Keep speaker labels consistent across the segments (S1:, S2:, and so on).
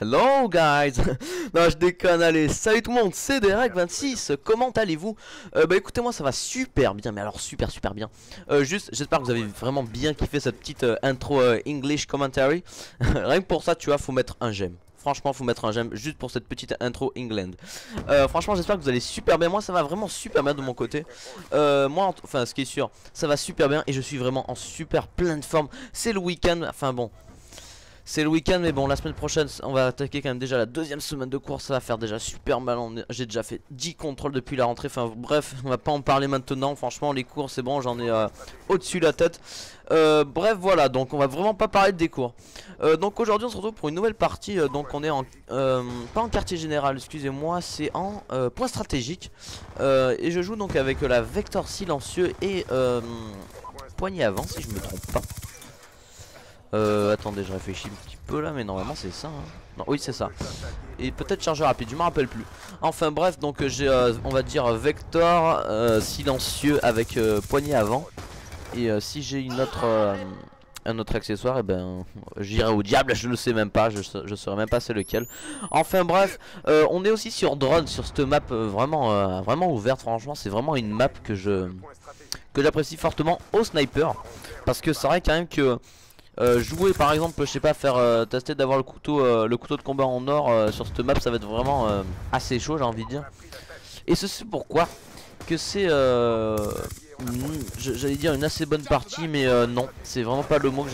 S1: Hello guys. Non, je déconne, allez, salut tout le monde, c'est Derek26, comment allez-vous? Bah écoutez, moi ça va super bien, mais alors super bien. Juste, j'espère que vous avez vraiment bien kiffé cette petite intro English commentary. Rien que pour ça, tu vois, faut mettre un j'aime. Franchement, faut mettre un j'aime juste pour cette petite intro England. Franchement, j'espère que vous allez super bien. Moi, ça va vraiment super bien de mon côté. Enfin, ce qui est sûr, ça va super bien et je suis vraiment en super pleine forme. C'est le week-end, enfin bon. C'est le week-end, mais bon, la semaine prochaine on va attaquer quand même déjà la deuxième semaine de course. Ça va faire déjà super mal. J'ai déjà fait 10 contrôles depuis la rentrée. Enfin bref, on va pas en parler maintenant. Franchement, les cours c'est bon, j'en ai au-dessus de la tête. Bref, voilà, donc on va vraiment pas parler des cours. Donc aujourd'hui on se retrouve pour une nouvelle partie. Donc on est en pas en quartier général, excusez-moi, c'est en point stratégique. Et je joue donc avec la Vector silencieux et poignée avant, si je me trompe pas. Attendez, je réfléchis un petit peu là, mais normalement c'est ça, hein. Non, oui c'est ça. Et peut-être chargeur rapide, je me rappelle plus. Enfin bref, donc j'ai on va dire Vector silencieux avec poignée avant. Et si j'ai une autre un autre accessoire, et ben j'irai au diable, je ne sais même pas, je saurais même pas c'est lequel. Enfin bref, on est aussi sur drone, sur cette map vraiment ouverte. Franchement c'est vraiment une map que j'apprécie fortement au sniper. Parce que c'est vrai quand même que jouer par exemple, je sais pas, faire tester d'avoir le couteau de combat en or sur cette map, ça va être vraiment assez chaud, j'ai envie de dire. Et ceci pourquoi que c'est j'allais dire une assez bonne partie, mais non, c'est vraiment pas le mot que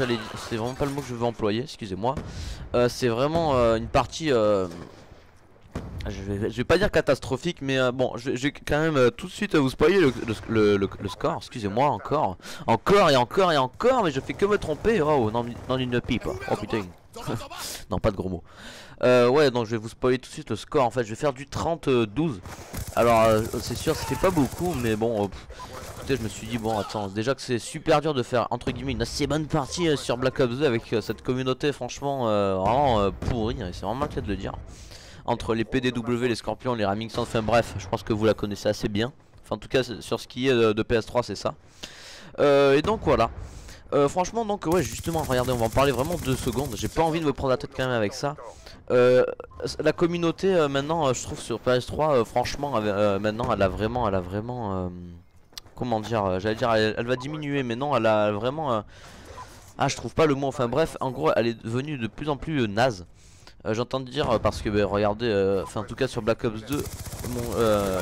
S1: c'est vraiment pas le mot que je veux employer, excusez-moi. C'est vraiment une partie je vais pas dire catastrophique, mais bon, je vais quand même tout de suite vous spoiler le score. Excusez-moi, encore, mais je fais que me tromper. Oh, dans une pipe. Oh putain. Non, pas de gros mots. Ouais, donc je vais vous spoiler tout de suite le score. En fait, je vais faire du 30-12. Alors, c'est sûr, ça fait pas beaucoup, mais bon. Écoutez, je me suis dit, bon, attends, déjà que c'est super dur de faire entre guillemets une assez bonne partie sur Black Ops 2 avec cette communauté, franchement, vraiment pourrie. C'est vraiment le cas de le dire. Entre les PDW, les Scorpions, les Remington, enfin bref, je pense que vous la connaissez assez bien. Enfin en tout cas sur ce qui est de PS3 c'est ça. Et donc voilà. Franchement donc ouais justement regardez, on va en parler vraiment 2 secondes. J'ai pas envie de me prendre la tête quand même avec ça. La communauté maintenant je trouve sur PS3 franchement maintenant elle a vraiment comment dire, j'allais dire elle va diminuer, mais non elle a vraiment ah je trouve pas le mot, enfin bref en gros elle est devenue de plus en plus naze. J'entends dire parce que regardez, enfin en tout cas sur Black Ops 2,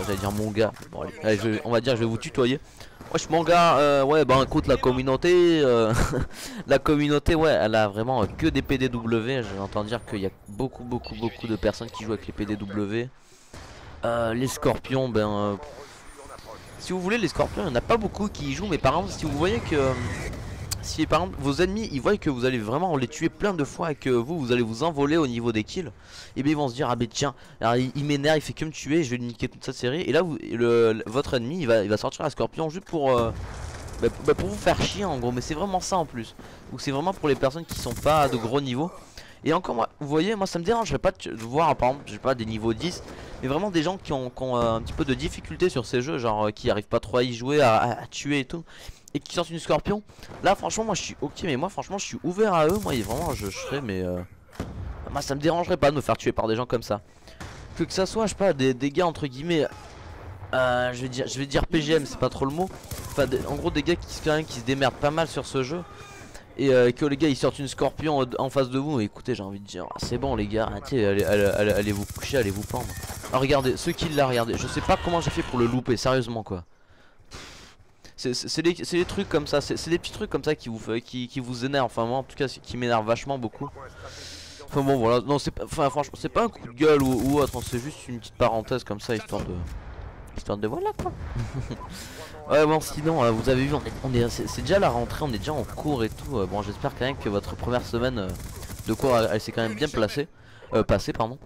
S1: j'allais dire mon gars, bon, allez, on va dire je vais vous tutoyer. Wesh mon gars, ouais bah écoute la communauté, la communauté ouais elle a vraiment que des PDW. J'entends dire qu'il y a beaucoup de personnes qui jouent avec les PDW. Les Scorpions, ben si vous voulez les Scorpions il n'y en a pas beaucoup qui y jouent, mais par exemple si vous voyez que si par exemple vos ennemis ils voient que vous allez vraiment les tuer plein de fois et que vous allez vous envoler au niveau des kills, et bien ils vont se dire ah ben tiens, alors il m'énerve, il fait que me tuer, je vais lui niquer toute sa série. Et là votre ennemi il va sortir la Scorpion juste pour pour vous faire chier en gros. Mais c'est vraiment ça en plus, ou c'est vraiment pour les personnes qui sont pas de gros niveaux. Et encore moi, vous voyez, moi ça me dérangerait pas de voir par exemple, j'ai pas des niveaux 10, mais vraiment des gens qui ont un petit peu de difficulté sur ces jeux, genre qui arrivent pas trop à y jouer, à tuer et tout, et qui sortent une Scorpion. Là franchement moi je suis ok, mais moi franchement je suis ouvert à eux. Moi vraiment je serais, mais moi ça me dérangerait pas de me faire tuer par des gens comme ça. Que ça soit je sais pas des gars entre guillemets je vais dire PGM, c'est pas trop le mot. Enfin en gros des gars quand même qui se démerdent pas mal sur ce jeu. Et que les gars ils sortent une Scorpion en face de vous. Et écoutez, j'ai envie de dire c'est bon les gars, arrêtez, allez vous coucher, allez vous pendre. Alors regardez, ceux qui l'ont regardé, je sais pas comment j'ai fait pour le louper, sérieusement quoi. C'est des trucs comme ça, c'est des petits trucs comme ça qui vous énervent. Enfin moi en tout cas qui m'énerve vachement beaucoup. Enfin bon voilà, non c'est pas, enfin franchement c'est pas un coup de gueule ou autre, c'est juste une petite parenthèse comme ça histoire de voilà quoi. Ouais bon sinon vous avez vu c'est déjà la rentrée, on est déjà en cours et tout. Bon j'espère quand même que votre première semaine de cours elle s'est quand même bien passée pardon.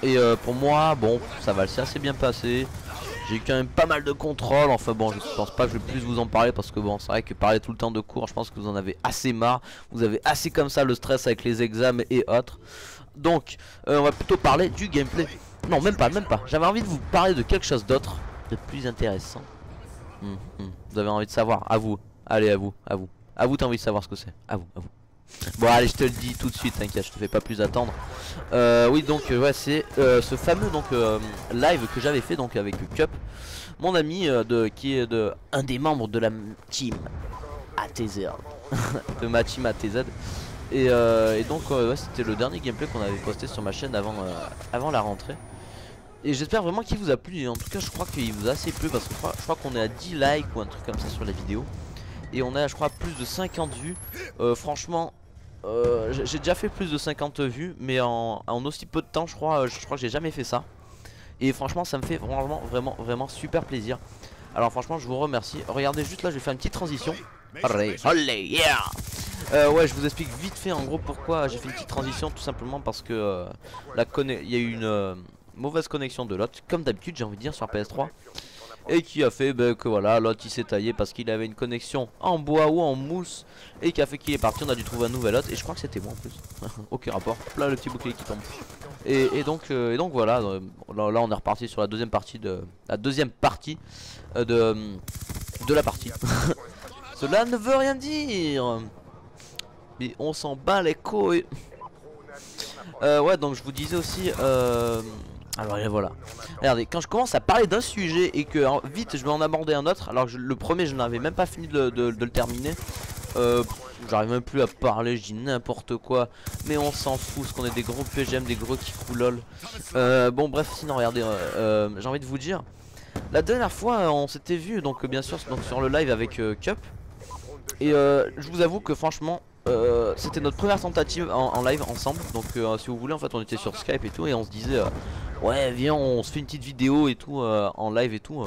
S1: Et pour moi bon ça va assez bien passer. J'ai eu quand même pas mal de contrôles. Enfin bon je pense pas que je vais plus vous en parler, parce que bon c'est vrai que parler tout le temps de cours, je pense que vous en avez assez marre. Vous avez assez comme ça le stress avec les examens et autres. Donc on va plutôt parler du gameplay. Non même pas. J'avais envie de vous parler de quelque chose d'autre, de plus intéressant. Vous avez envie de savoir, à vous. Allez à vous t'as envie de savoir ce que c'est. À vous. Bon allez, je te le dis tout de suite, t'inquiète, je te fais pas plus attendre. Oui donc ouais, c'est ce fameux donc live que j'avais fait donc avec Cup, mon ami qui est un des membres de la team ATZ, de ma team ATZ. Et donc ouais, c'était le dernier gameplay qu'on avait posté sur ma chaîne avant la rentrée. Et j'espère vraiment qu'il vous a plu. Et en tout cas je crois qu'il vous a assez plu parce que je crois qu'on est à 10 likes ou un truc comme ça sur la vidéo. Et on a je crois plus de 50 vues. Franchement j'ai déjà fait plus de 50 vues, mais en aussi peu de temps je crois que j'ai jamais fait ça. Et franchement ça me fait vraiment super plaisir. Alors franchement je vous remercie. Regardez juste là, je vais faire une petite transition. Allez, allez, yeah. Ouais, je vous explique vite fait en gros pourquoi j'ai fait une petite transition. Tout simplement parce que il y a eu une mauvaise connexion de l'autre, comme d'habitude j'ai envie de dire, sur PS3. Et qui a fait que voilà, l'autre il s'est taillé parce qu'il avait une connexion en bois ou en mousse. Et qui a fait qu'il est parti, on a dû trouver un nouvel hôte. Et je crois que c'était moi en plus. Aucun rapport, là le petit bouclier qui tombe. Et donc voilà, là on est reparti sur la deuxième partie de la partie. Cela ne veut rien dire, mais on s'en bat les couilles. Ouais, donc je vous disais aussi alors voilà, regardez, quand je commence à parler d'un sujet et que vite je vais en aborder un autre, alors que le premier je n'avais même pas fini de le terminer, j'arrive même plus à parler, je dis n'importe quoi, mais on s'en fout, parce qu'on est des gros PGM, des gros kikou lol. Bon bref, sinon regardez, j'ai envie de vous dire, la dernière fois on s'était vu donc bien sûr donc, sur le live avec Cup. Et je vous avoue que franchement c'était notre première tentative en live ensemble. Donc si vous voulez en fait on était sur Skype et tout. Et on se disait ouais viens on se fait une petite vidéo et tout en live et tout.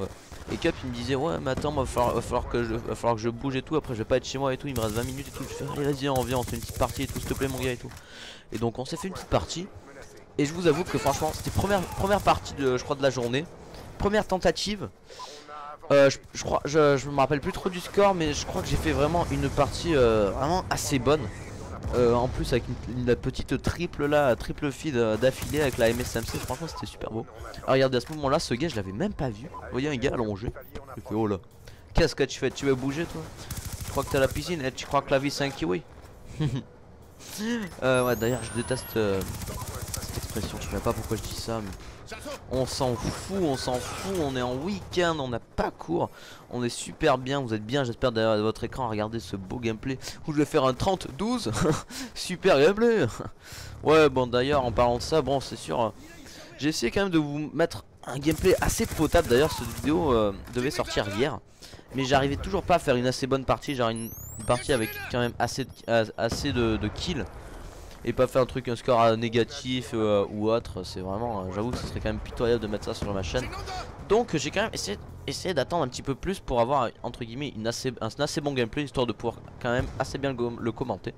S1: Et Cap il me disait ouais mais attends va falloir que je bouge et tout. Après je vais pas être chez moi et tout, il me reste 20 minutes et tout. Je fais allez vas-y on vient on se fait une petite partie et tout s'il te plaît mon gars et tout. Et donc on s'est fait une petite partie. Et je vous avoue que franchement c'était première partie je crois de la journée. Première tentative. Je crois, je me rappelle plus trop du score, mais je crois que j'ai fait vraiment une partie vraiment assez bonne. En plus avec une petite triple feed d'affilée avec la MSMC, franchement c'était super beau. Alors regardez à ce moment là, ce gars je l'avais même pas vu. Vous voyez un gars allongé. Je fais oh là, qu'est-ce que tu fais? Tu veux bouger toi? Tu crois que t'as la piscine et tu crois que la vie c'est un kiwi? Ouais d'ailleurs je déteste cette expression, je sais pas pourquoi je dis ça mais... On s'en fout, on est en week-end, on n'a pas cours. On est super bien, vous êtes bien j'espère derrière votre écran. Regardez ce beau gameplay où je vais faire un 30-12. Super gameplay. Ouais bon d'ailleurs en parlant de ça, bon c'est sûr j'ai essayé quand même de vous mettre un gameplay assez potable. D'ailleurs cette vidéo devait sortir hier, mais j'arrivais toujours pas à faire une assez bonne partie. Genre une partie avec quand même assez de kills. Et pas faire un score négatif ou autre. C'est vraiment, j'avoue que ce serait quand même pitoyable de mettre ça sur ma chaîne. Donc j'ai quand même essayé d'attendre un petit peu plus pour avoir entre guillemets un assez bon gameplay, histoire de pouvoir quand même assez bien le commenter.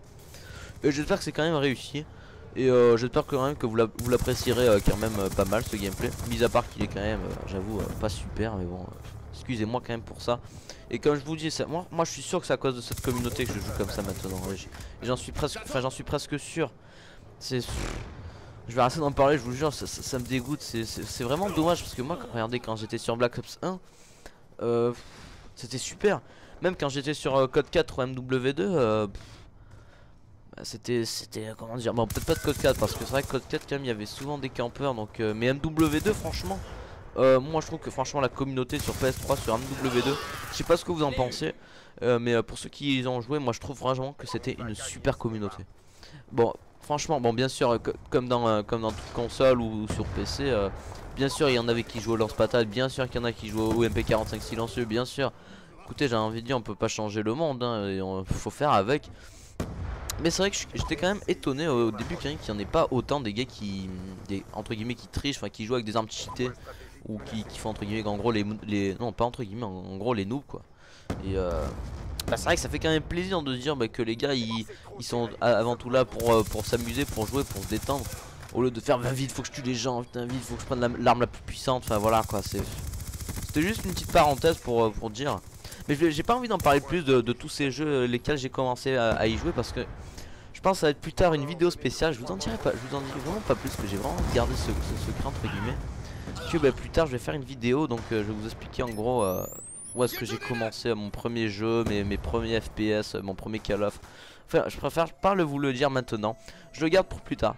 S1: Et j'espère que c'est quand même réussi. Et j'espère quand même que vous l'apprécierez quand même pas mal ce gameplay. Mis à part qu'il est quand même, j'avoue, pas super, mais bon, excusez-moi quand même pour ça. Et comme je vous dis, moi je suis sûr que c'est à cause de cette communauté que je joue comme ça maintenant. J'en suis presque sûr. Je vais arrêter d'en parler, je vous jure, ça me dégoûte. C'est vraiment dommage parce que moi, regardez, quand j'étais sur Black Ops 1, c'était super. Même quand j'étais sur Code 4 ou MW2, c'était comment dire, bon peut-être pas de Code 4 parce que c'est vrai que Code 4 quand même il y avait souvent des campeurs. Donc mais MW2 franchement, moi je trouve que franchement la communauté sur PS3 sur MW2, je sais pas ce que vous en pensez, mais pour ceux qui y ont joué, moi je trouve vraiment que c'était une super communauté. Bon franchement, bon bien sûr comme dans toute console ou sur PC, bien sûr il y en avait qui jouaient au lance-patate, bien sûr qu'il y en a qui jouaient au MP45 silencieux, bien sûr. Écoutez, j'ai envie de dire, on peut pas changer le monde hein, et faut faire avec. Mais c'est vrai que j'étais quand même étonné au début qu'il n'y en ait pas autant des gars entre guillemets qui trichent, enfin qui jouent avec des armes cheatées ou qui font entre guillemets en gros non pas entre guillemets en gros les noobs quoi. Et bah, c'est vrai que ça fait quand même plaisir de se dire que les gars ils sont avant tout là pour s'amuser, pour jouer, pour se détendre. Au lieu de faire bah, vite faut que je tue les gens, putain vite faut que je prenne l'arme la plus puissante, enfin voilà quoi. C'était juste une petite parenthèse pour dire. Mais j'ai pas envie d'en parler plus de tous ces jeux lesquels j'ai commencé à y jouer parce que je pense que ça va être plus tard une vidéo spéciale. Je vous en dirai vraiment pas plus, que j'ai vraiment gardé ce secret entre guillemets. Que bah, plus tard je vais faire une vidéo, donc je vais vous expliquer en gros où est-ce que j'ai commencé mon premier jeu, mes premiers FPS, mon premier Call of. je préfère pas vous le dire maintenant. Je le garde pour plus tard.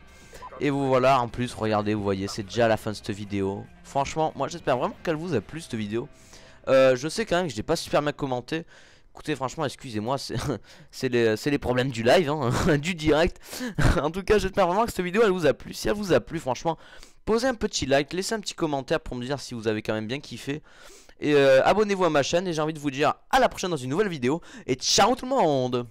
S1: Et vous voilà, en plus, regardez, vous voyez, c'est déjà la fin de cette vidéo. Franchement, moi j'espère vraiment qu'elle vous a plu cette vidéo. Je sais quand même que je n'ai pas super bien commenté. Écoutez, franchement, excusez-moi, c'est les problèmes du live, hein, du direct. En tout cas, j'espère vraiment que cette vidéo elle vous a plu. Si elle vous a plu, franchement, posez un petit like, laissez un petit commentaire pour me dire si vous avez quand même bien kiffé. Et abonnez-vous à ma chaîne. Et j'ai envie de vous dire à la prochaine dans une nouvelle vidéo. Et ciao tout le monde!